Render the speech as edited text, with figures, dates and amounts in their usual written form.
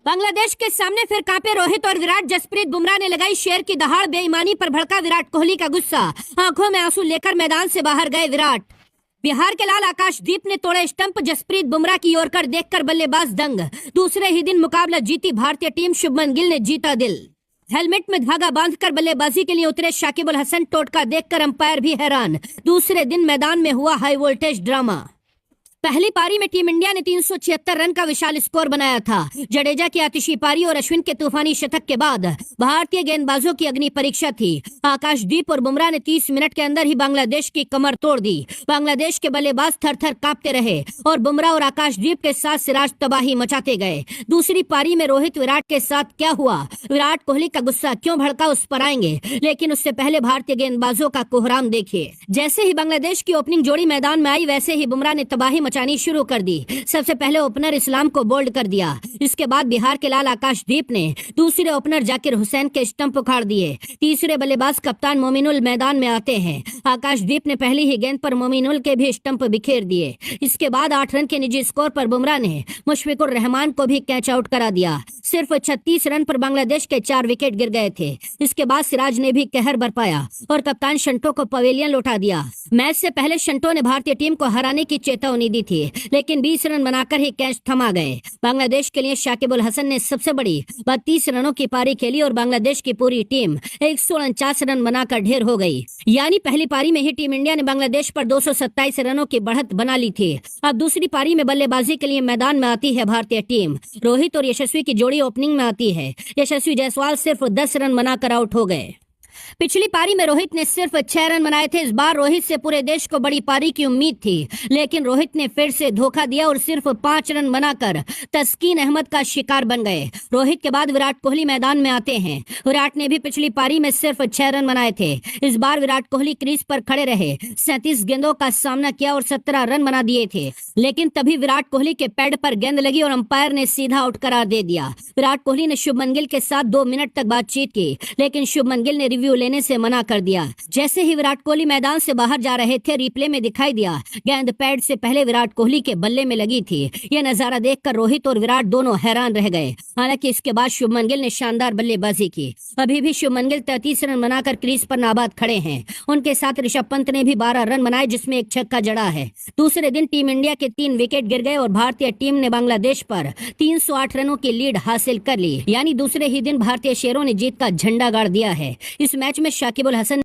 बांग्लादेश के सामने फिर कांपे रोहित और विराट। जसप्रीत बुमराह ने लगाई शेर की दहाड़। बेईमानी पर भड़का विराट कोहली का गुस्सा। आंखों में आंसू लेकर मैदान से बाहर गए विराट। बिहार के लाल आकाशदीप ने तोड़े स्टंप। जसप्रीत बुमराह की ओर कर देखकर बल्लेबाज दंग। दूसरे ही दिन मुकाबला जीती भारतीय टीम। शुभमन गिल ने जीता दिल। हेलमेट में धागा बांधकर बल्लेबाजी के लिए उतरे शाकिब अल हसन। टोटका देखकर अंपायर भी हैरान। दूसरे दिन मैदान में हुआ हाई वोल्टेज ड्रामा। पहली पारी में टीम इंडिया ने 376 रन का विशाल स्कोर बनाया था। जडेजा की आतिशी पारी और अश्विन के तूफानी शतक के बाद भारतीय गेंदबाजों की अग्नि परीक्षा थी। आकाशदीप और बुमराह ने 30 मिनट के अंदर ही बांग्लादेश की कमर तोड़ दी। बांग्लादेश के बल्लेबाज थर थर कांपते रहे और बुमराह और आकाशदीप के साथ सिराज तबाही मचाते गए। दूसरी पारी में रोहित विराट के साथ क्या हुआ, विराट कोहली का गुस्सा क्यों भड़का, उस पर आएंगे, लेकिन उससे पहले भारतीय गेंदबाजों का कोहराम देखिए। जैसे ही बांग्लादेश की ओपनिंग जोड़ी मैदान में आई, वैसे ही बुमराह ने तबाही मचानी शुरू कर दी। सबसे पहले ओपनर इस्लाम को बोल्ड कर दिया। इसके बाद बिहार के लाल आकाशदीप ने दूसरे ओपनर जाकिर हुसैन के स्टंप उखाड़ दिए। तीसरे बल्लेबाज कप्तान मोमिनुल मैदान में आते हैं। आकाशदीप ने पहली ही गेंद पर मोमिनुल के भी स्टंप बिखेर दिए। इसके बाद 8 रन के निजी स्कोर पर बुमराह ने मुशफिकुर रहमान को भी कैच आउट करा दिया। सिर्फ 36 रन पर बांग्लादेश के 4 विकेट गिर गए थे। इसके बाद सिराज ने भी कहर बरपाया और कप्तान शंटो को पवेलियन लौटा दिया। मैच से पहले शंटो ने भारतीय टीम को हराने की चेतावनी दी थी, लेकिन 20 रन बनाकर ही कैच थमा गए। बांग्लादेश के लिए शाकिब अल हसन ने सबसे बड़ी 32 रनों की पारी खेली और बांग्लादेश की पूरी टीम 149 रन बनाकर ढेर हो गई। यानी पहली पारी में ही टीम इंडिया ने बांग्लादेश पर 227 रनों की बढ़त बना ली थी। अब दूसरी पारी में बल्लेबाजी के लिए मैदान में आती है भारतीय टीम। रोहित और यशस्वी की जोड़ी ओपनिंग में आती है। यशस्वी जायसवाल सिर्फ 10 रन बनाकर आउट हो गए। पिछली पारी में रोहित ने सिर्फ 6 रन बनाए थे। इस बार रोहित से पूरे देश को बड़ी पारी की उम्मीद थी, लेकिन रोहित ने फिर से धोखा दिया और सिर्फ 5 रन बनाकर तस्कीन अहमद का शिकार बन गए। रोहित के बाद विराट कोहली मैदान में आते हैं। विराट ने भी पिछली पारी में सिर्फ 6 रन बनाए थे। इस बार विराट कोहली क्रीज पर खड़े रहे, 37 गेंदों का सामना किया और 17 रन बना दिए थे, लेकिन तभी विराट कोहली के पैड पर गेंद लगी और अंपायर ने सीधा आउट करार दे दिया। विराट कोहली ने शुभमन गिल के साथ 2 मिनट तक बातचीत की, लेकिन शुभमन गिल ने रिव्यू लेने से मना कर दिया। जैसे ही विराट कोहली मैदान से बाहर जा रहे थे, रिप्ले में दिखाई दिया गेंद पैड से पहले विराट कोहली के बल्ले में लगी थी। यह नजारा देखकर रोहित और विराट दोनों हैरान रह गए। हालांकि इसके बाद शुभमन गिल ने शानदार बल्लेबाजी की। अभी भी शुभमन गिल 33 रन बनाकर क्रीज पर नाबाद खड़े हैं। उनके साथ ऋषभ पंत ने भी 12 रन बनाए, जिसमें एक छक्का जड़ा है। दूसरे दिन टीम इंडिया के 3 विकेट गिर गए और भारतीय टीम ने बांग्लादेश पर 308 रनों की लीड हासिल कर ली। यानी दूसरे ही दिन भारतीय शेरों ने जीत का झंडा गाड़ दिया है। इस मैच में शाकिब अल हसन